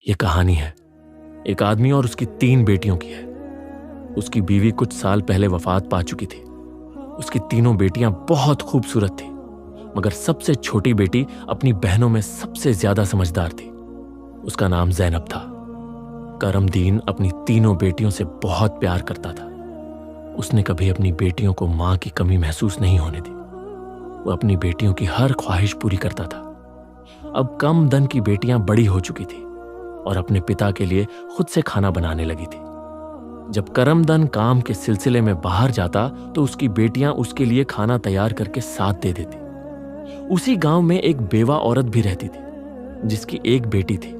ये कहानी है एक आदमी और उसकी 3 बेटियों की है। उसकी बीवी कुछ साल पहले वफात पा चुकी थी। उसकी तीनों बेटियां बहुत खूबसूरत थी, मगर सबसे छोटी बेटी अपनी बहनों में सबसे ज्यादा समझदार थी। उसका नाम ज़ैनब था। करमदीन अपनी तीनों बेटियों से बहुत प्यार करता था। उसने कभी अपनी बेटियों को मां की कमी महसूस नहीं होने दी। वो अपनी बेटियों की हर ख्वाहिश पूरी करता था। अब कम दन की बेटियां बड़ी हो चुकी थी और अपने पिता के लिए खुद से खाना बनाने लगी थी। जब करमदन काम के सिलसिले में बाहर जाता तो उसकी बेटियां उसके लिए खाना तैयार करके साथ दे देती। उसी गांव में एक बेवा औरत भी रहती थी जिसकी एक बेटी थी।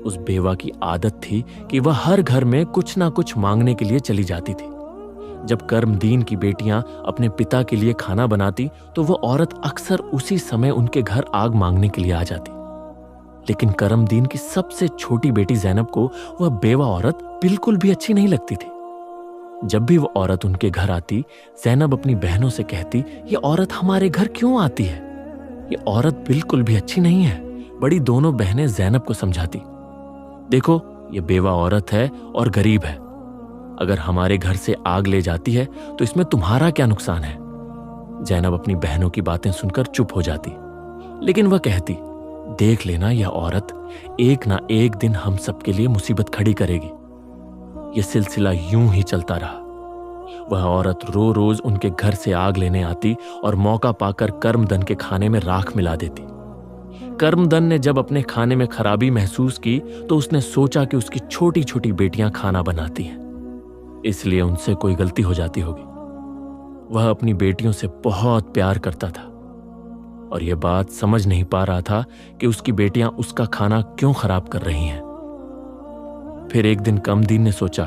उस बेवा की आदत थी कि वह हर घर में कुछ ना कुछ मांगने के लिए चली जाती थी। जब करमदीन की बेटियां अपने पिता के लिए खाना बनाती तो वह औरत अक्सर उसी समय उनके घर आग मांगने के लिए आ जाती। लेकिन करमदीन की सबसे छोटी बेटी ज़ैनब को वह बेवा औरत बिल्कुल भी अच्छी नहीं लगती थी। जब भी वह औरत उनके घर आती, ज़ैनब अपनी बहनों से कहती, ये औरत हमारे घर क्यों आती है? ये औरत बिल्कुल भी अच्छी नहीं है। बड़ी दोनों बहनें ज़ैनब को समझाती, देखो ये बेवा औरत है और गरीब है। अगर हमारे घर से आग ले जाती है तो इसमें तुम्हारा क्या नुकसान है? ज़ैनब अपनी बहनों की बातें सुनकर चुप हो जाती, लेकिन वह कहती, देख लेना यह औरत एक ना एक दिन हम सबके लिए मुसीबत खड़ी करेगी। यह सिलसिला यूं ही चलता रहा। वह औरत रोज उनके घर से आग लेने आती और मौका पाकर करमदन के खाने में राख मिला देती। करमदन ने जब अपने खाने में खराबी महसूस की तो उसने सोचा कि उसकी छोटी छोटी बेटियां खाना बनाती हैं, इसलिए उनसे कोई गलती हो जाती होगी। वह अपनी बेटियों से बहुत प्यार करता था और यह बात समझ नहीं पा रहा था कि उसकी बेटियां उसका खाना क्यों खराब कर रही हैं। फिर एक दिन करमदीन ने सोचा,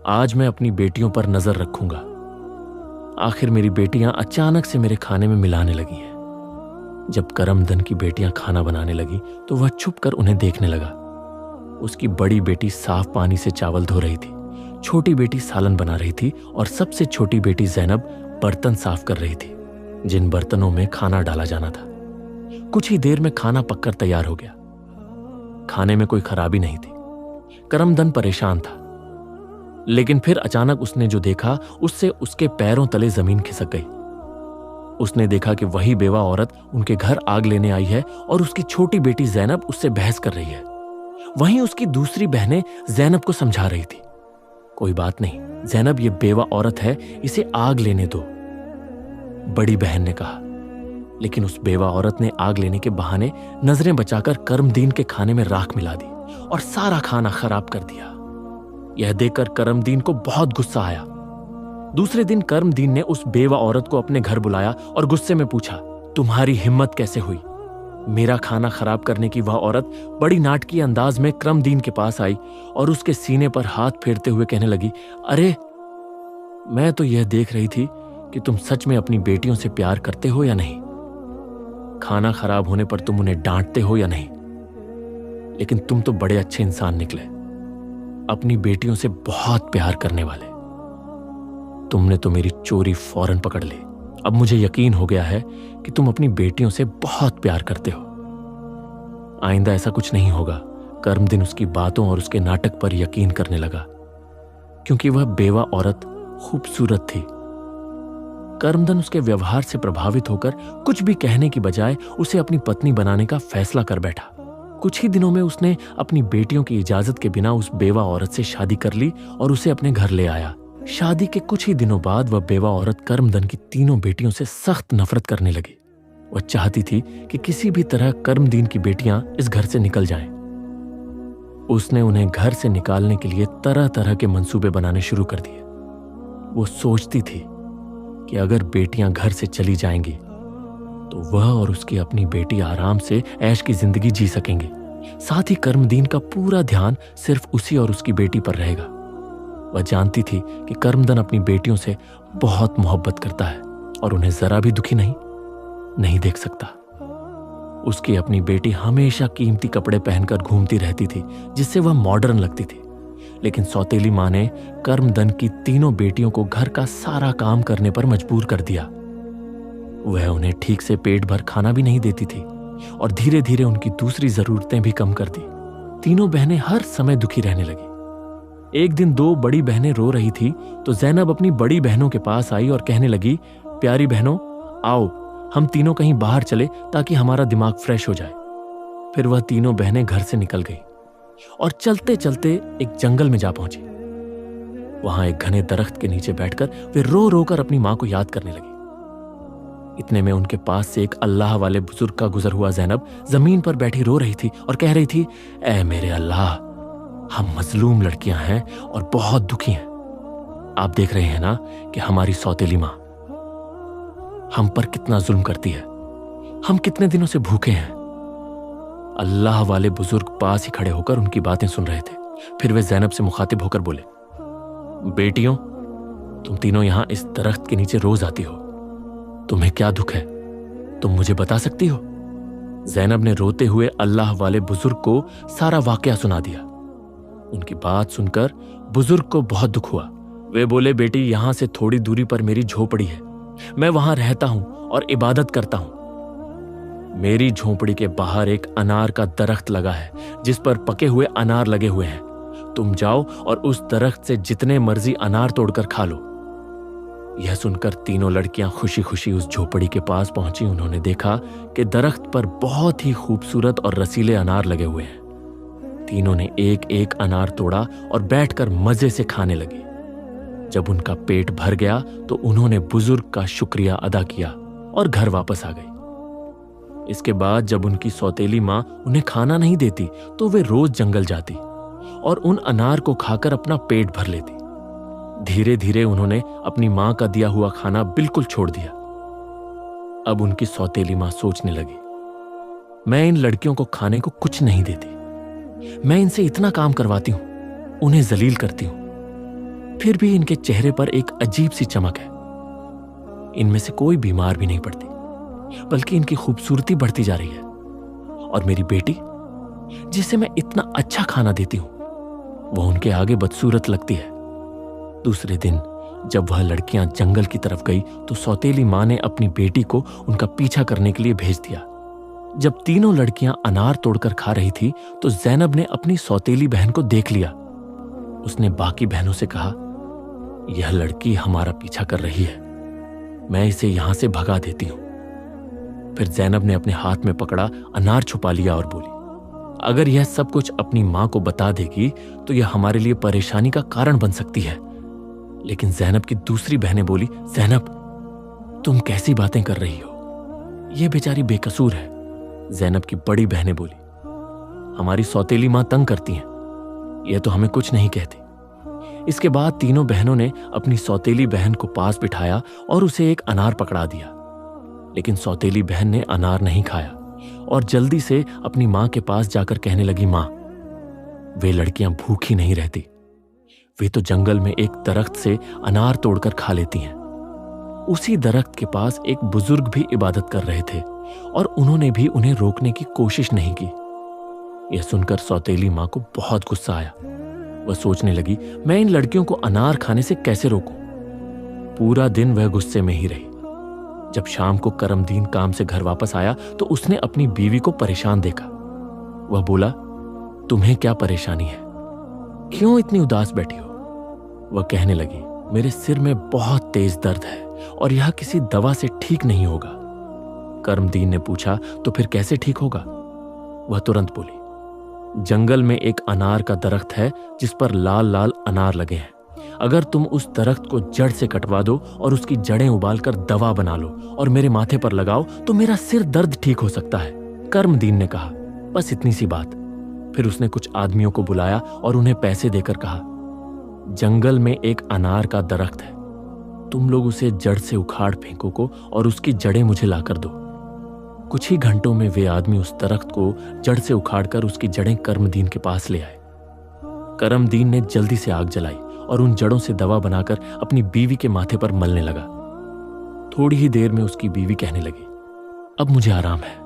आज मैं अपनी बेटियों पर नजर रखूंगा। आखिर मेरी बेटियां अचानक से मेरे खाने में मिलाने लगी हैं। जब करमदन की बेटियां खाना बनाने लगी तो वह छुप कर उन्हें देखने लगा। उसकी बड़ी बेटी साफ पानी से चावल धो रही थी, छोटी बेटी सालन बना रही थी और सबसे छोटी बेटी ज़ैनब बर्तन साफ कर रही थी, जिन बर्तनों में खाना डाला जाना था। कुछ ही देर में खाना पककर तैयार हो गया। खाने में कोई खराबी नहीं थी। करमदन परेशान था, लेकिन फिर अचानक उसने जो देखा उससे उसके पैरों तले जमीन खिसक गई। उसने देखा कि वही बेवा औरत उनके घर आग लेने आई है और उसकी छोटी बेटी ज़ैनब उससे बहस कर रही है। वहीं उसकी दूसरी बहनें ज़ैनब को समझा रही थी, कोई बात नहीं ज़ैनब, ये बेवा औरत है, इसे आग लेने दो, बड़ी बहन ने कहा। लेकिन उस बेवा औरत ने आग लेने के बहाने नजरें बचाकर करमदीन के खाने में राख मिला दी और सारा खाना खराब कर दिया। यह देखकर करमदीन को बहुत गुस्सा आया। दूसरे दिन करमदीन ने उस बेवा औरत को अपने घर बुलाया और गुस्से में पूछा, तुम्हारी हिम्मत कैसे हुई? मेरा खाना खराब करने की वह औरत बड़ी नाटकीय अंदाज में करमदीन के पास आई और उसके सीने पर हाथ फेरते हुए कहने लगी, अरे मैं तो यह देख रही थी कि तुम सच में अपनी बेटियों से प्यार करते हो या नहीं। खाना खराब होने पर तुम उन्हें डांटते हो या नहीं, लेकिन तुम तो बड़े अच्छे इंसान निकले, अपनी बेटियों से बहुत प्यार करने वाले। तुमने तो मेरी चोरी फौरन पकड़ ली। अब मुझे यकीन हो गया है कि तुम अपनी बेटियों से बहुत प्यार करते हो। आइंदा ऐसा कुछ नहीं होगा। करमदीन उसकी बातों और उसके नाटक पर यकीन करने लगा, क्योंकि वह बेवा औरत खूबसूरत थी। करमदन उसके व्यवहार से प्रभावित होकर कुछ भी कहने की बजाय उसे अपनी पत्नी बनाने का फैसला कर बैठा। कुछ ही दिनों में उसने अपनी बेटियों की इजाजत के बिना उस बेवा औरत से शादी कर ली और उसे अपने घर ले आया। शादी के कुछ ही दिनों बाद वह बेवा औरत करमदन की तीनों बेटियों से सख्त नफरत करने लगी। वह चाहती थी कि किसी भी तरह करमदीन की बेटियां इस घर से निकल जाएं। उसने उन्हें घर से निकालने के लिए तरह तरह के मंसूबे बनाने शुरू कर दिए। वो सोचती थी कि अगर बेटियां घर से चली जाएंगी तो वह और उसकी अपनी बेटी आराम से ऐश की जिंदगी जी सकेंगे। साथ ही करमदीन का पूरा ध्यान सिर्फ उसी और उसकी बेटी पर रहेगा। वह जानती थी कि करमदन अपनी बेटियों से बहुत मोहब्बत करता है और उन्हें जरा भी दुखी नहीं देख सकता। उसकी अपनी बेटी हमेशा कीमती कपड़े पहनकर घूमती रहती थी, जिससे वह मॉडर्न लगती थी। लेकिन सौतेली मां ने करमदन की तीनों बेटियों को घर का सारा काम करने पर मजबूर कर दिया। वह उन्हें ठीक से पेट भर खाना भी नहीं देती थी और धीरे धीरे उनकी दूसरी जरूरतें भी कम कर दी। तीनों बहनें हर समय दुखी रहने लगी। एक दिन दो बड़ी बहनें रो रही थी तो जैनब अपनी बड़ी बहनों के पास आई और कहने लगी, प्यारी बहनों, आओ हम तीनों कहीं बाहर चले ताकि हमारा दिमाग फ्रेश हो जाए। फिर वह तीनों बहनें घर से निकल गई और चलते चलते एक जंगल में जा पहुंची। वहां एक घने दरख्त के नीचे बैठकर वे रो रो कर अपनी मां को याद करने लगी। इतने में उनके पास से एक अल्लाह वाले बुजुर्ग का गुजर हुआ। जैनब जमीन पर बैठी रो रही थी और कह रही थी, ऐ मेरे अल्लाह, हम मजलूम लड़कियां हैं और बहुत दुखी हैं। आप देख रहे हैं ना कि हमारी सौतेली मां हम पर कितना जुल्म करती है। हम कितने दिनों से भूखे हैं। अल्लाह वाले बुजुर्ग पास ही खड़े होकर उनकी बातें सुन रहे थे। फिर वे जैनब से मुखातिब होकर बोले, बेटियों, तुम तीनों यहां इस दरख्त के नीचे रोज आती हो, तुम्हें क्या दुख है, तुम मुझे बता सकती हो? जैनब ने रोते हुए अल्लाह वाले बुजुर्ग को सारा वाकया सुना दिया। उनकी बात सुनकर बुजुर्ग को बहुत दुख हुआ। वे बोले, बेटी, यहां से थोड़ी दूरी पर मेरी झोपड़ी है, मैं वहां रहता हूं और इबादत करता हूं। मेरी झोपड़ी के बाहर एक अनार का दरख्त लगा है जिस पर पके हुए अनार लगे हुए हैं। तुम जाओ और उस दरख्त से जितने मर्जी अनार तोड़कर खा लो। यह सुनकर तीनों लड़कियां खुशी खुशी उस झोपड़ी के पास पहुंची। उन्होंने देखा कि दरख्त पर बहुत ही खूबसूरत और रसीले अनार लगे हुए हैं। तीनों ने एक एक अनार तोड़ा और बैठकर मजे से खाने लगे। जब उनका पेट भर गया तो उन्होंने बुजुर्ग का शुक्रिया अदा किया और घर वापस आ गई। इसके बाद जब उनकी सौतेली मां उन्हें खाना नहीं देती तो वे रोज जंगल जाती और उन अनार को खाकर अपना पेट भर लेती। धीरे धीरे उन्होंने अपनी मां का दिया हुआ खाना बिल्कुल छोड़ दिया। अब उनकी सौतेली मां सोचने लगी, मैं इन लड़कियों को खाने को कुछ नहीं देती, मैं इनसे इतना काम करवाती हूं, उन्हें जलील करती हूं, फिर भी इनके चेहरे पर एक अजीब सी चमक है। इनमें से कोई बीमार भी नहीं पड़ती, बल्कि इनकी खूबसूरती बढ़ती जा रही है। और मेरी बेटी, जिसे मैं इतना अच्छा खाना देती हूं, वह उनके आगे बदसूरत लगती है। दूसरे दिन जब वह लड़कियां जंगल की तरफ गई तो सौतेली मां ने अपनी बेटी को उनका पीछा करने के लिए भेज दिया। जब तीनों लड़कियां अनार तोड़कर खा रही थी तो जैनब ने अपनी सौतेली बहन को देख लिया। उसने बाकी बहनों से कहा, यह लड़की हमारा पीछा कर रही है, मैं इसे यहां से भगा देती हूं। फिर जैनब ने अपने हाथ में पकड़ा अनार छुपा लिया और बोली, अगर यह सब कुछ अपनी मां को बता देगी तो यह हमारे लिए परेशानी का कारण बन सकती है। लेकिन जैनब की दूसरी बहनें बोली, जैनब, तुम कैसी बातें कर रही हो, यह बेचारी बेकसूर है। जैनब की बड़ी बहनें बोली, हमारी सौतेली मां तंग करती हैं, यह तो हमें कुछ नहीं कहती। इसके बाद तीनों बहनों ने अपनी सौतेली बहन को पास बिठाया और उसे एक अनार पकड़ा दिया। लेकिन सौतेली बहन ने अनार नहीं खाया और जल्दी से अपनी मां के पास जाकर कहने लगी, मां, वे लड़कियां भूखी नहीं रहती, वे तो जंगल में एक दरख्त से अनार तोड़कर खा लेती हैं। उसी दरख्त के पास एक बुजुर्ग भी इबादत कर रहे थे और उन्होंने भी उन्हें रोकने की कोशिश नहीं की। यह सुनकर सौतेली मां को बहुत गुस्सा आया। वह सोचने लगी, मैं इन लड़कियों को अनार खाने से कैसे रोकूं। पूरा दिन वह गुस्से में ही रही। जब शाम को करमदीन काम से घर वापस आया तो उसने अपनी बीवी को परेशान देखा। वह बोला, तुम्हें क्या परेशानी है, क्यों इतनी उदास बैठी हो? वह कहने लगी, मेरे सिर में बहुत तेज दर्द है और यह किसी दवा से ठीक नहीं होगा। करमदीन ने पूछा, तो फिर कैसे ठीक होगा? वह तुरंत बोली, जंगल में एक अनार का दरख्त है जिस पर लाल लाल अनार लगे हैं। अगर तुम उस दरख्त को जड़ से कटवा दो और उसकी जड़ें उबालकर दवा बना लो और मेरे माथे पर लगाओ तो मेरा सिर दर्द ठीक हो सकता है। करमदीन ने कहा, बस इतनी सी बात। फिर उसने कुछ आदमियों को बुलाया और उन्हें पैसे देकर कहा, जंगल में एक अनार का दरख्त है, तुम लोग उसे जड़ से उखाड़ फेंको को और उसकी जड़ें मुझे लाकर दो। कुछ ही घंटों में वे आदमी उस दरख्त को जड़ से उखाड़कर उसकी जड़ें करमदीन के पास ले आए। करमदीन ने जल्दी से आग जलाई और उन जड़ों से दवा बनाकर अपनी बीवी के माथे पर मलने लगा। थोड़ी ही देर में उसकी बीवी कहने लगी, अब मुझे आराम है।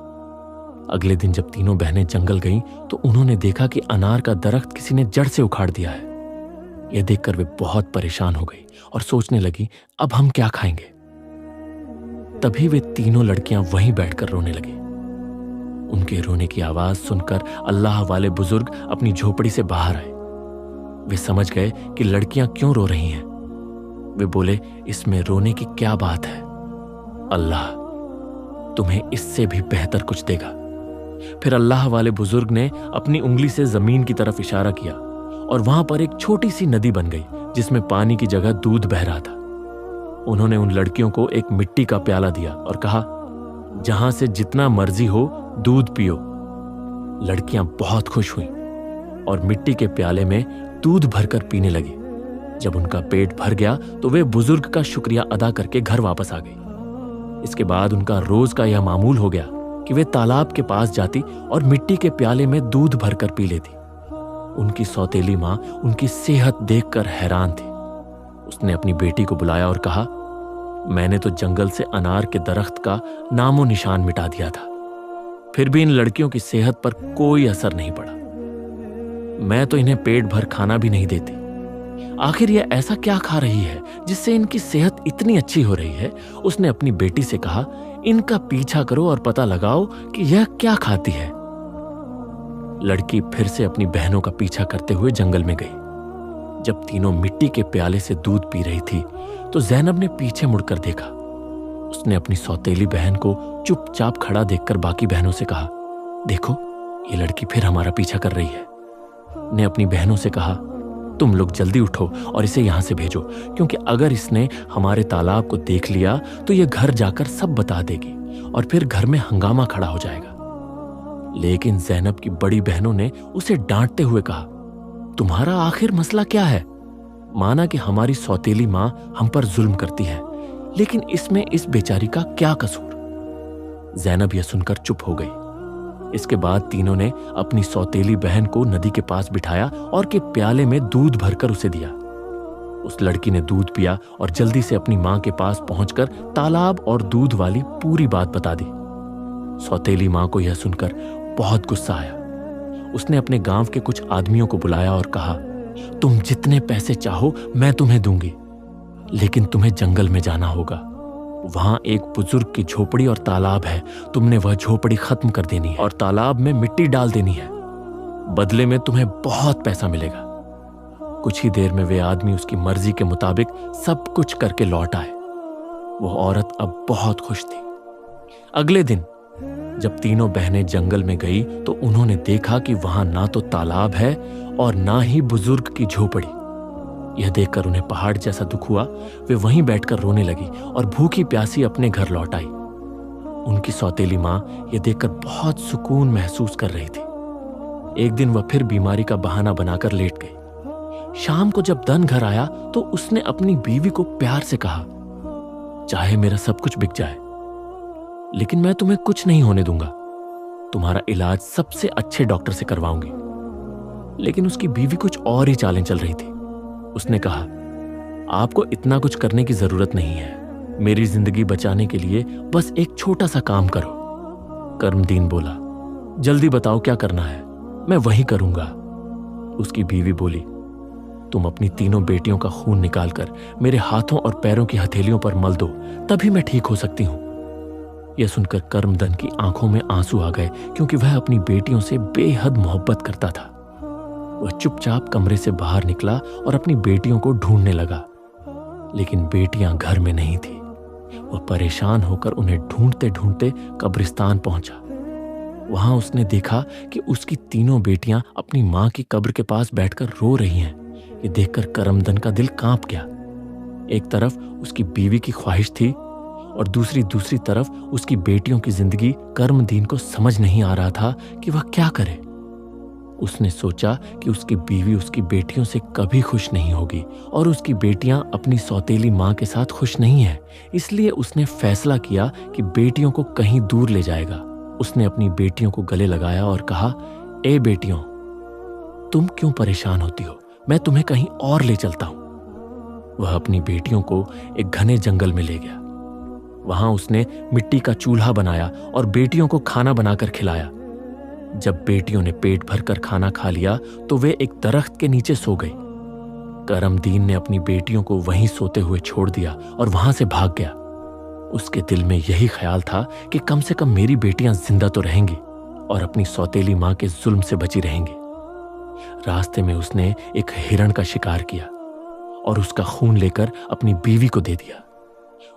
अगले दिन जब तीनों बहनें जंगल गईं तो उन्होंने देखा कि अनार का दरख्त किसी ने जड़ से उखाड़ दिया है। यह देखकर वे बहुत परेशान हो गई और सोचने लगी, अब हम क्या खाएंगे। तभी वे तीनों लड़कियां वहीं बैठकर रोने लगी। उनके रोने की आवाज सुनकर अल्लाह वाले बुजुर्ग अपनी झोपड़ी से बाहर आए। वे समझ गए कि लड़कियां क्यों रो रही हैं। वे बोले, इसमें रोने की क्या बात है? अल्लाह तुम्हें इससे भी बेहतर कुछ देगा। फिर अल्लाह वाले बुजुर्ग ने अपनी उंगली से जमीन की तरफ इशारा किया और वहां पर एक छोटी सी नदी बन गई जिसमें पानी की जगह दूध बह रहा था। उन्होंने उन लड़कियों को एक मिट्टी का प्याला दिया और कहा, जहां से जितना मर्जी हो दूध पियो। लड़कियां बहुत खुश हुईं और मिट्टी के प्याले में दूध भरकर पीने लगी। जब उनका पेट भर गया तो वे बुजुर्ग का शुक्रिया अदा करके घर वापस आ गई। इसके बाद उनका रोज का यह मामूल हो गया कि वे तालाब के पास जाती और मिट्टी के प्याले में दूध भरकर पी लेती। उनकी सौतेली मां उनकी सेहत देखकर हैरान थी। उसने अपनी बेटी को बुलाया और कहा, मैंने तो जंगल से अनार के दरख्त का नामो निशान मिटा दिया था, फिर भी इन लड़कियों की सेहत पर कोई असर नहीं पड़ा। मैं तो इन्हें पेट भर खाना भी नहीं देती। आखिर यह ऐसा क्या खा रही है जिससे इनकी सेहत इतनी अच्छी हो रही है? उसने अपनी बेटी से कहा, इनका पीछा करो और पता लगाओ कि यह क्या खाती है। लड़की फिर से अपनी बहनों का पीछा करते हुए जंगल में गई। जब तीनों मिट्टी के प्याले से दूध पी रही थी तो जैनब ने पीछे मुड़कर देखा। उसने अपनी सौतेली बहन को चुपचाप खड़ा देखकर बाकी बहनों से कहा, देखो ये लड़की फिर हमारा पीछा कर रही है। ने अपनी बहनों से कहा, तुम लोग जल्दी उठो और इसे यहां से भेजो, क्योंकि अगर इसने हमारे तालाब को देख लिया तो यह घर जाकर सब बता देगी और फिर घर में हंगामा खड़ा हो जाएगा। लेकिन जैनब की बड़ी बहनों ने उसे डांटते हुए कहा, तुम्हारा आखिर मसला क्या है? माना कि हमारी सौतेली मां हम पर जुल्म करती है, लेकिन इसमें इस बेचारी का क्या कसूर? जैनब यह सुनकर चुप हो गई। इसके बाद तीनों ने अपनी सौतेली बहन को नदी के पास बिठाया और के प्याले में दूध भरकर उसे दिया। उस लड़की ने दूध पिया और जल्दी से अपनी मां के पास पहुंचकर तालाब और दूध वाली पूरी बात बता दी। सौतेली मां को यह सुनकर बहुत गुस्सा आया। उसने अपने गांव के कुछ आदमियों को बुलाया और कहा, तुम जितने पैसे चाहो मैं तुम्हें दूंगी, लेकिन तुम्हें जंगल में जाना होगा। वहां एक बुजुर्ग की झोपड़ी और तालाब है, तुमने वह झोपड़ी खत्म कर देनी है और तालाब में मिट्टी डाल देनी है। बदले में तुम्हें बहुत पैसा मिलेगा। कुछ ही देर में वे आदमी उसकी मर्जी के मुताबिक सब कुछ करके लौट आए। वह औरत अब बहुत खुश थी। अगले दिन जब तीनों बहनें जंगल में गई तो उन्होंने देखा कि वहां ना तो तालाब है और ना ही बुजुर्ग की झोपड़ी। यह देखकर उन्हें पहाड़ जैसा दुख हुआ। वे वहीं बैठकर रोने लगी और भूखी प्यासी अपने घर लौट आई। उनकी सौतेली मां यह देखकर बहुत सुकून महसूस कर रही थी। एक दिन वह फिर बीमारी का बहाना बनाकर लेट गई। शाम को जब दन घर आया तो उसने अपनी बीवी को प्यार से कहा, चाहे मेरा सब कुछ बिक जाए, लेकिन मैं तुम्हें कुछ नहीं होने दूंगा। तुम्हारा इलाज सबसे अच्छे डॉक्टर से करवाऊंगी। लेकिन उसकी बीवी कुछ और ही चालें चल रही थी। उसने कहा, आपको इतना कुछ करने की जरूरत नहीं है। मेरी जिंदगी बचाने के लिए बस एक छोटा सा काम करो। कर्मदीन बोला, जल्दी बताओ क्या करना है, मैं वही करूंगा। उसकी बीवी बोली, तुम अपनी तीनों बेटियों का खून निकालकर मेरे हाथों और पैरों की हथेलियों पर मल दो, तभी मैं ठीक हो सकती हूं। यह सुनकर कर्मदन की आंखों में आंसू आ गए, क्योंकि वह अपनी बेटियों से बेहद मोहब्बत करता था। वह चुपचाप कमरे से बाहर निकला और अपनी बेटियों को ढूंढने लगा, लेकिन बेटियां घर में नहीं थी। वह परेशान होकर उन्हें ढूंढते ढूंढते कब्रिस्तान पहुंचा। वहां उसने देखा कि उसकी तीनों बेटियां अपनी मां की कब्र के पास बैठकर रो रही हैं। ये देखकर करमदन का दिल कांप गया। एक तरफ उसकी बीवी की ख्वाहिश थी और दूसरी तरफ उसकी बेटियों की जिंदगी। कर्मदीन को समझ नहीं आ रहा था कि वह क्या करे। उसने सोचा कि उसकी बीवी उसकी बेटियों से कभी खुश नहीं होगी और उसकी बेटियां अपनी सौतेली मां के साथ खुश नहीं है। इसलिए उसने फैसला किया कि बेटियों को कहीं दूर ले जाएगा। उसने अपनी बेटियों को गले लगाया और कहा, ए बेटियों, तुम क्यों परेशान होती हो, मैं तुम्हें कहीं और ले चलता हूं। वह अपनी बेटियों को एक घने जंगल में ले गया। वहां उसने मिट्टी का चूल्हा बनाया और बेटियों को खाना बनाकर खिलाया। जब बेटियों ने पेट भरकर खाना खा लिया तो वे एक दरख्त के नीचे सो गई। करमदीन ने अपनी बेटियों को वहीं सोते हुए छोड़ दिया और वहां से भाग गया। उसके दिल में यही ख्याल था कि कम से कम मेरी बेटियां जिंदा तो रहेंगी और अपनी सौतेली मां के जुल्म से बची रहेंगी। रास्ते में उसने एक हिरण का शिकार किया और उसका खून लेकर अपनी बीवी को दे दिया।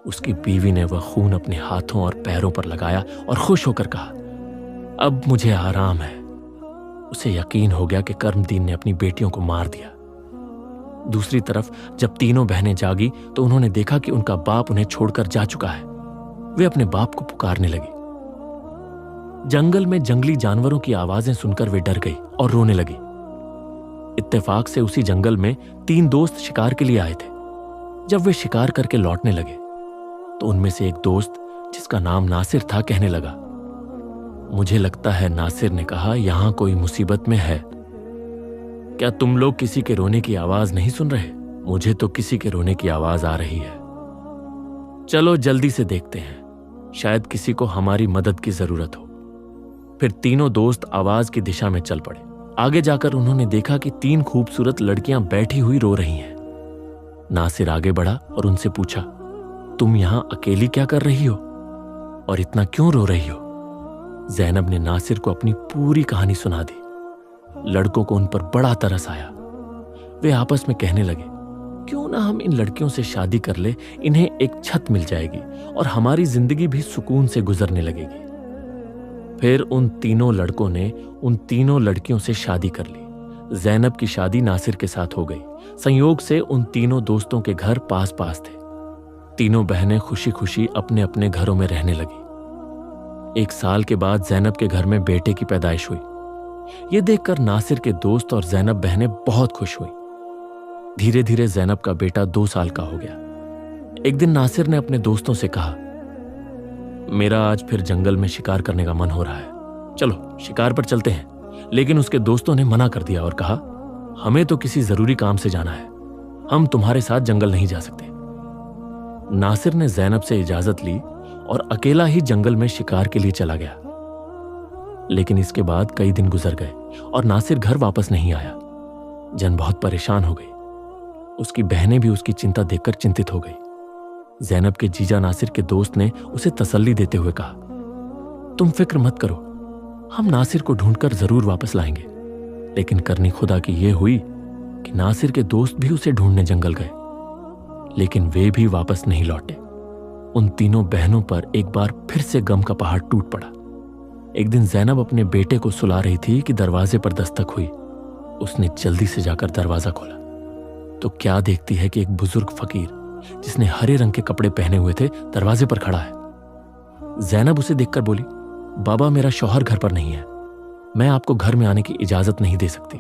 उसकी बीवी ने वह खून अपने हाथों और पैरों पर लगाया और खुश होकर कहा, अब मुझे आराम है। उसे यकीन हो गया कि कर्मदीन ने अपनी बेटियों को मार दिया। दूसरी तरफ जब तीनों बहनें जागी तो उन्होंने देखा कि उनका बाप उन्हें छोड़कर जा चुका है। वे अपने बाप को पुकारने लगी। जंगल में जंगली जानवरों की आवाजें सुनकर वे डर गई और रोने लगी। इत्तेफाक से उसी जंगल में 3 दोस्त शिकार के लिए आए थे। जब वे शिकार करके लौटने लगे तो उनमें से एक दोस्त, जिसका नाम नासिर था, कहने लगा, मुझे लगता है, नासिर ने कहा, यहां कोई मुसीबत में है। क्या तुम लोग किसी के रोने की आवाज नहीं सुन रहे? मुझे तो किसी के रोने की आवाज आ रही है। चलो जल्दी से देखते हैं, शायद किसी को हमारी मदद की जरूरत हो। फिर तीनों दोस्त आवाज की दिशा में चल पड़े। आगे जाकर उन्होंने देखा कि 3 खूबसूरत लड़कियां बैठी हुई रो रही हैं। नासिर आगे बढ़ा और उनसे पूछा, तुम यहां अकेली क्या कर रही हो और इतना क्यों रो रही हो? ज़ैनब ने नासिर को अपनी पूरी कहानी सुना दी। लड़कों को उन पर बड़ा तरस आया। वे आपस में कहने लगे, क्यों ना हम इन लड़कियों से शादी कर ले, इन्हें एक छत मिल जाएगी और हमारी जिंदगी भी सुकून से गुजरने लगेगी। फिर उन तीनों लड़कों ने उन तीनों लड़कियों से शादी कर ली। ज़ैनब की शादी नासिर के साथ हो गई। संयोग से उन तीनों दोस्तों के घर पास पास थे। तीनों बहनें खुशी खुशी अपने अपने घरों में रहने लगी। 1 साल के बाद ज़ैनब के घर में बेटे की पैदाइश हुई। यह देखकर नासिर के दोस्त और ज़ैनब बहनें बहुत खुश हुई। धीरे धीरे ज़ैनब का बेटा 2 साल का हो गया। एक दिन नासिर ने अपने दोस्तों से कहा, मेरा आज फिर जंगल में शिकार करने का मन हो रहा है, चलो शिकार पर चलते हैं। लेकिन उसके दोस्तों ने मना कर दिया और कहा, हमें तो किसी जरूरी काम से जाना है, हम तुम्हारे साथ जंगल नहीं जा सकते। नासिर ने ज़ैनब से इजाजत ली और अकेला ही जंगल में शिकार के लिए चला गया। लेकिन इसके बाद कई दिन गुजर गए और नासिर घर वापस नहीं आया। जन बहुत परेशान हो गई। उसकी बहनें भी उसकी चिंता देखकर चिंतित हो गई। ज़ैनब के जीजा नासिर के दोस्त ने उसे तसल्ली देते हुए कहा, तुम फिक्र मत करो, हम नासिर को ढूंढकर जरूर वापस लाएंगे। लेकिन करनी खुदा की यह हुई कि नासिर के दोस्त भी उसे ढूंढने जंगल गए, लेकिन वे भी वापस नहीं लौटे। उन तीनों बहनों पर एक बार फिर से गम का पहाड़ टूट पड़ा। एक दिन ज़ैनब अपने बेटे को सुला रही थी कि दरवाजे पर दस्तक हुई। उसने जल्दी से जाकर दरवाजा खोला तो क्या देखती है कि एक बुजुर्ग फकीर, जिसने हरे रंग के कपड़े पहने हुए थे, दरवाजे पर खड़ा है। ज़ैनब उसे देखकर बोली, बाबा, मेरा शौहर घर पर नहीं है, मैं आपको घर में आने की इजाजत नहीं दे सकती।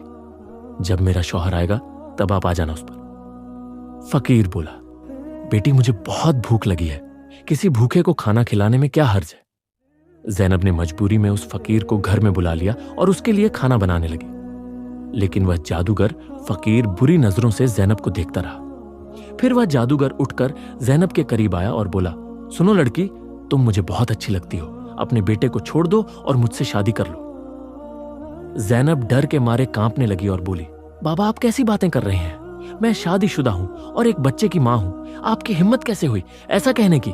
जब मेरा शौहर आएगा तब आप आ जाना उस पर। फकीर बोला, बेटी, मुझे बहुत भूख लगी है, किसी भूखे को खाना खिलाने में क्या हर्ज है। ज़ैनब ने मजबूरी में उस फकीर को घर में बुला लिया और उसके लिए खाना बनाने लगी। लेकिन वह जादूगर फकीर बुरी नजरों से ज़ैनब को देखता रहा। फिर वह जादूगर उठकर ज़ैनब के करीब आया और बोला, सुनो लड़की, तुम मुझे बहुत अच्छी लगती हो, अपने बेटे को छोड़ दो और मुझसे शादी कर लो। ज़ैनब डर के मारे कांपने लगी और बोली, बाबा, आप कैसी बातें कर रहे हैं? मैं शादीशुदा हूं और एक बच्चे की मां हूं, आपकी हिम्मत कैसे हुई ऐसा कहने की?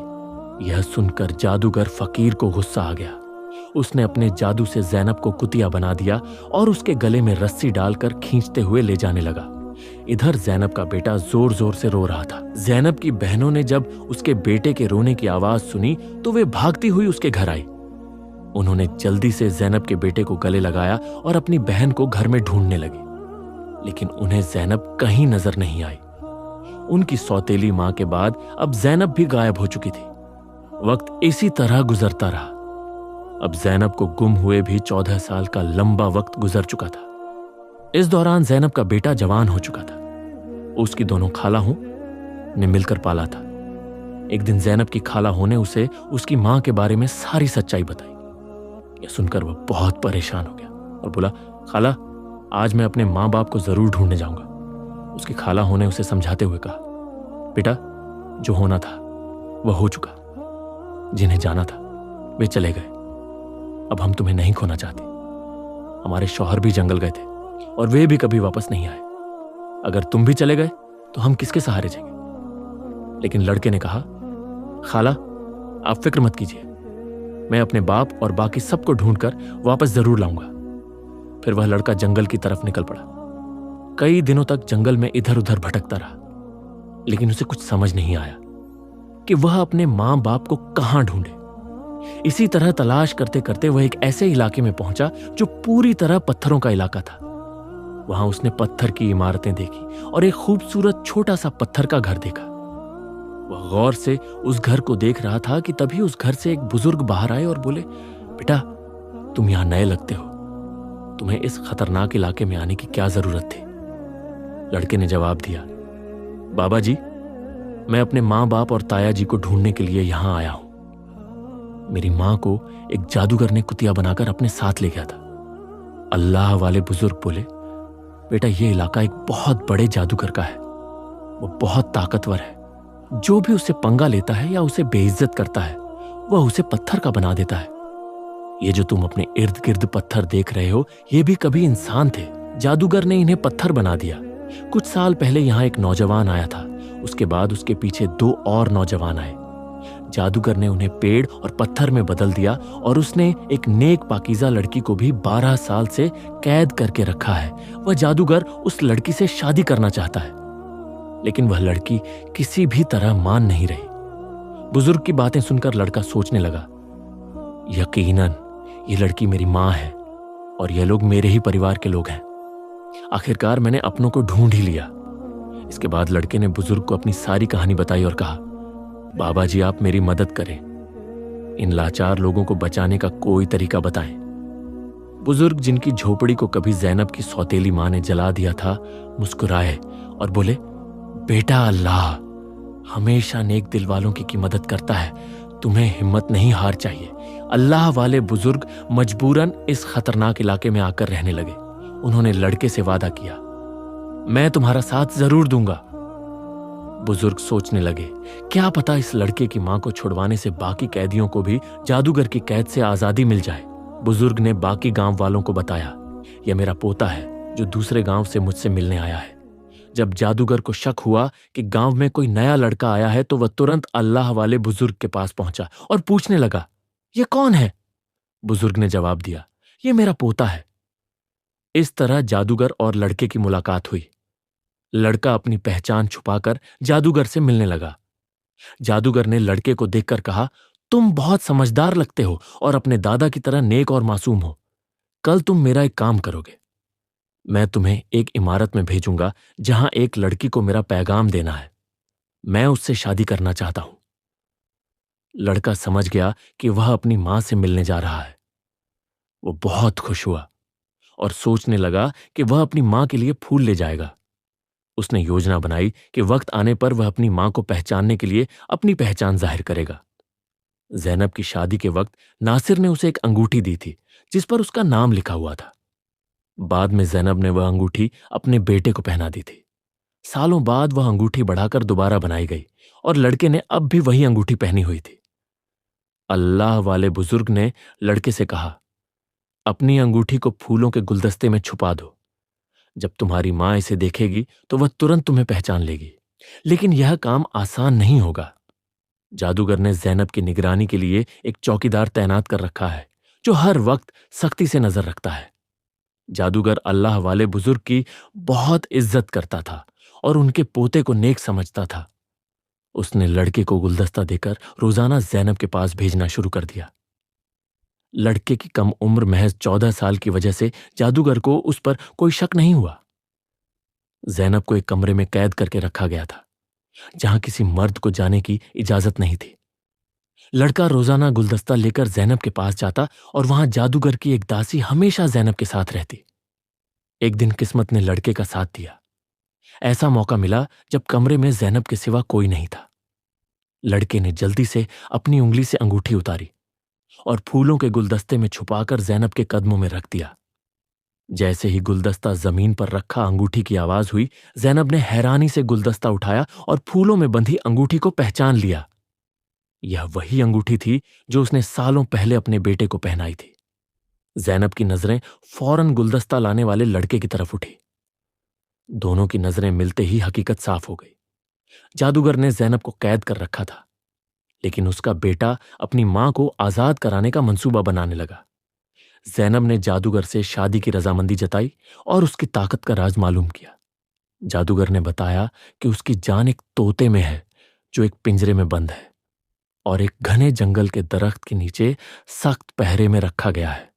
यह सुनकर जादूगर फकीर को गुस्सा आ गया। उसने अपने जादू से ज़ैनब को कुतिया बना दिया और उसके गले में रस्सी डालकर खींचते हुए ले जाने लगा। इधर ज़ैनब का बेटा जोर जोर से रो रहा था। ज़ैनब की बहनों ने जब उसके बेटे के रोने की आवाज सुनी तो वे भागती हुई उसके घर आई। उन्होंने जल्दी से ज़ैनब के बेटे को गले लगाया और अपनी बहन को घर में ढूंढने लगी, लेकिन उन्हें ज़ैनब कहीं नजर नहीं आई। उनकी सौतेली मां के बाद अब ज़ैनब भी गायब हो चुकी थी। वक्त इसी तरह गुजरता रहा। अब ज़ैनब को गुम हुए भी 14 साल का लंबा वक्त गुजर चुका था। इस दौरान ज़ैनब का बेटा जवान हो चुका था। उसकी दोनों खालाओं ने मिलकर पाला था। एक दिन ज़ैनब की खालाओं ने उसे उसकी मां के बारे में सारी सच्चाई बताई। यह सुनकर वह बहुत परेशान हो गया और बोला, खाला, आज मैं अपने मां बाप को जरूर ढूंढने जाऊंगा। उसकी खालाओं ने उसे समझाते हुए कहा, बेटा, जो होना था वह हो चुका, जिन्हें जाना था वे चले गए। अब हम तुम्हें नहीं खोना चाहते। हमारे शौहर भी जंगल गए थे और वे भी कभी वापस नहीं आए। अगर तुम भी चले गए तो हम किसके सहारे जाएंगे? लेकिन लड़के ने कहा, खाला, आप फिक्र मत कीजिए, मैं अपने बाप और बाकी सबको ढूंढकर वापस जरूर लाऊंगा। फिर वह लड़का जंगल की तरफ निकल पड़ा। कई दिनों तक जंगल में इधर उधर भटकता रहा, लेकिन उसे कुछ समझ नहीं आया कि वह अपने मां बाप को कहां ढूंढे। इसी तरह तलाश करते करते वह एक ऐसे इलाके में पहुंचा जो पूरी तरह पत्थरों का इलाका था। वहां उसने पत्थर की इमारतें देखी और एक खूबसूरत छोटा सा पत्थर का घर देखा। वह गौर से उस घर को देख रहा था कि तभी उस घर से एक बुजुर्ग बाहर आए और बोले, बेटा, तुम यहां नए लगते हो, तुम्हें इस खतरनाक इलाके में आने की क्या जरूरत थी? लड़के ने जवाब दिया, बाबा जी, मैं अपने मां बाप और ताया जी को ढूंढने के लिए यहां आया हूं। मेरी मां को एक जादूगर ने कुतिया बनाकर अपने साथ ले गया था। अल्लाह वाले बुजुर्ग बोले, बेटा, यह इलाका एक बहुत बड़े जादूगर का है। वो बहुत ताकतवर है। जो भी उससे पंगा लेता है या उसे बेइज्जत करता है, वह उसे पत्थर का बना देता है। ये जो तुम अपने इर्द गिर्द पत्थर देख रहे हो, ये भी कभी इंसान थे। जादूगर ने इन्हें पत्थर बना दिया। कुछ साल पहले यहां एक नौजवान आया था। उसके बाद उसके पीछे 2 और नौजवान आए। जादूगर ने उन्हें पेड़ और पत्थर में बदल दिया और उसने एक नेक पाकीज़ा लड़की को भी 12 साल से कैद करके रखा है। वह जादूगर उस लड़की से शादी करना चाहता है, लेकिन वह लड़की किसी भी तरह मान नहीं रही। बुजुर्ग की बातें सुनकर लड़का सोचने लगा, यकीनन ये लड़की मेरी मां है और ये लोग मेरे ही परिवार के लोग हैं। आखिरकार मैंने अपनों को ढूंढ ही लिया। इसके बाद लड़के ने बुजुर्ग को अपनी सारी कहानी बताई और कहा, बाबा जी, आप मेरी मदद करें। इन लाचार लोगों को बचाने का कोई तरीका बताएं। बुजुर्ग, जिनकी झोपड़ी को कभी जैनब की सौतेली मां ने जला दिया था, मुस्कुराए और बोले, बेटा, अल्लाह हमेशा नेक दिल वालों की मदद करता है। तुम्हें हिम्मत नहीं हार चाहिए। अल्लाह वाले बुजुर्ग मजबूरन इस खतरनाक इलाके में आकर रहने लगे। उन्होंने लड़के से वादा किया, मैं तुम्हारा साथ जरूर दूंगा। बुजुर्ग सोचने लगे, क्या पता इस लड़के की मां को छुड़वाने से बाकी कैदियों को भी जादूगर की कैद से आजादी मिल जाए। बुजुर्ग ने बाकी गांव वालों को बताया, यह मेरा पोता है जो दूसरे गांव से मुझसे मिलने आया है। जब जादूगर को शक हुआ कि गांव में कोई नया लड़का आया है, तो वह तुरंत अल्लाह वाले बुजुर्ग के पास पहुंचा और पूछने लगा, यह कौन है? बुजुर्ग ने जवाब दिया, यह मेरा पोता है। इस तरह जादूगर और लड़के की मुलाकात हुई। लड़का अपनी पहचान छुपाकर जादूगर से मिलने लगा। जादूगर ने लड़के को देखकर कहा, तुम बहुत समझदार लगते हो और अपने दादा की तरह नेक और मासूम हो। कल तुम मेरा एक काम करोगे। मैं तुम्हें एक इमारत में भेजूंगा जहां एक लड़की को मेरा पैगाम देना है। मैं उससे शादी करना चाहता हूं। लड़का समझ गया कि वह अपनी मां से मिलने जा रहा है। वो बहुत खुश हुआ और सोचने लगा कि वह अपनी मां के लिए फूल ले जाएगा। उसने योजना बनाई कि वक्त आने पर वह अपनी मां को पहचानने के लिए अपनी पहचान जाहिर करेगा। जैनब की शादी के वक्त नासिर ने उसे एक अंगूठी दी थी जिस पर उसका नाम लिखा हुआ था। बाद में जैनब ने वह अंगूठी अपने बेटे को पहना दी थी। सालों बाद वह अंगूठी बढ़ाकर दोबारा बनाई गई और लड़के ने अब भी वही अंगूठी पहनी हुई थी। अल्लाह वाले बुजुर्ग ने लड़के से कहा, अपनी अंगूठी को फूलों के गुलदस्ते में छुपा दो। जब तुम्हारी मां इसे देखेगी तो वह तुरंत तुम्हें पहचान लेगी। लेकिन यह काम आसान नहीं होगा। जादूगर ने जैनब की निगरानी के लिए एक चौकीदार तैनात कर रखा है जो हर वक्त सख्ती से नजर रखता है। जादूगर अल्लाह वाले बुजुर्ग की बहुत इज्जत करता था और उनके पोते को नेक समझता था। उसने लड़के को गुलदस्ता देकर रोजाना जैनब के पास भेजना शुरू कर दिया। लड़के की कम उम्र महज 14 साल की वजह से जादूगर को उस पर कोई शक नहीं हुआ। जैनब को एक कमरे में कैद करके रखा गया था जहां किसी मर्द को जाने की इजाजत नहीं थी। लड़का रोजाना गुलदस्ता लेकर जैनब के पास जाता और वहां जादूगर की एक दासी हमेशा जैनब के साथ रहती। एक दिन किस्मत ने लड़के का साथ दिया। ऐसा मौका मिला जब कमरे में जैनब के सिवा कोई नहीं था। लड़के ने जल्दी से अपनी उंगली से अंगूठी उतारी और फूलों के गुलदस्ते में छुपाकर जैनब के कदमों में रख दिया। जैसे ही गुलदस्ता जमीन पर रखा अंगूठी की आवाज हुई, जैनब ने हैरानी से गुलदस्ता उठाया और फूलों में बंधी अंगूठी को पहचान लिया। यह वही अंगूठी थी जो उसने सालों पहले अपने बेटे को पहनाई थी। जैनब की नजरें फौरन गुलदस्ता लाने वाले लड़के की तरफ उठी। दोनों की नजरें मिलते ही हकीकत साफ हो गई। जादूगर ने जैनब को कैद कर रखा था। लेकिन उसका बेटा अपनी मां को आजाद कराने का मंसूबा बनाने लगा। जैनब ने जादूगर से शादी की रजामंदी जताई और उसकी ताकत का राज मालूम किया। जादूगर ने बताया कि उसकी जान एक तोते में है जो एक पिंजरे में बंद है और एक घने जंगल के दरख्त के नीचे सख्त पहरे में रखा गया है।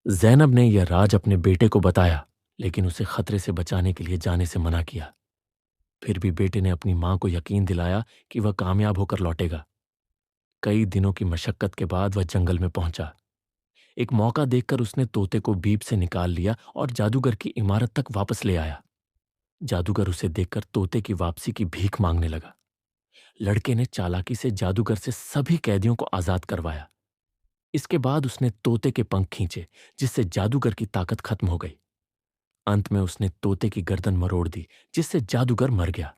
जैनब ने यह राज अपने बेटे को बताया, लेकिन उसे खतरे से बचाने के लिए जाने से मना किया। फिर भी बेटे ने अपनी मां को यकीन दिलाया कि वह कामयाब होकर लौटेगा। कई दिनों की मशक्कत के बाद वह जंगल में पहुंचा। एक मौका देखकर उसने तोते को बीप से निकाल लिया और जादूगर की इमारत तक वापस ले आया। जादूगर उसे देखकर तोते की वापसी की भीख मांगने लगा। लड़के ने चालाकी से जादूगर से सभी कैदियों को आजाद करवाया। इसके बाद उसने तोते के पंख खींचे, जिससे जादूगर की ताकत खत्म हो गई। अंत में उसने तोते की गर्दन मरोड़ दी, जिससे जादूगर मर गया।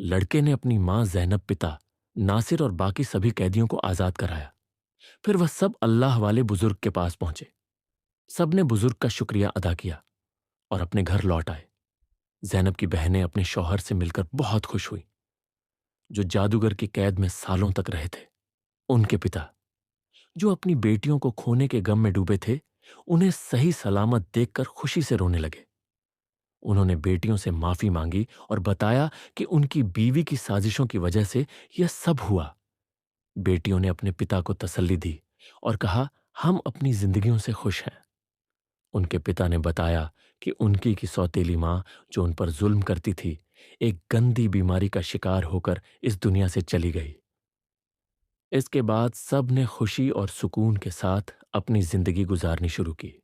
लड़के ने अपनी मां जैनब, पिता नासिर और बाकी सभी कैदियों को आजाद कराया। फिर वह सब अल्लाह वाले बुजुर्ग के पास पहुंचे। सबने बुजुर्ग का शुक्रिया अदा किया और अपने घर लौट आए। जैनब की बहनें अपने शौहर से मिलकर बहुत खुश हुई, जो जादूगर की कैद में सालों तक रहे थे। उनके पिता, जो अपनी बेटियों को खोने के गम में डूबे थे, उन्हें सही सलामत देखकर खुशी से रोने लगे। उन्होंने बेटियों से माफी मांगी और बताया कि उनकी बीवी की साजिशों की वजह से यह सब हुआ। बेटियों ने अपने पिता को तसल्ली दी और कहा, हम अपनी जिंदगियों से खुश हैं। उनके पिता ने बताया कि उनकी की सौतेली मां, जो उन पर जुल्म करती थी, एक गंदी बीमारी का शिकार होकर इस दुनिया से चली गई। इसके बाद सब ने खुशी और सुकून के साथ अपनी जिंदगी गुजारनी शुरू की।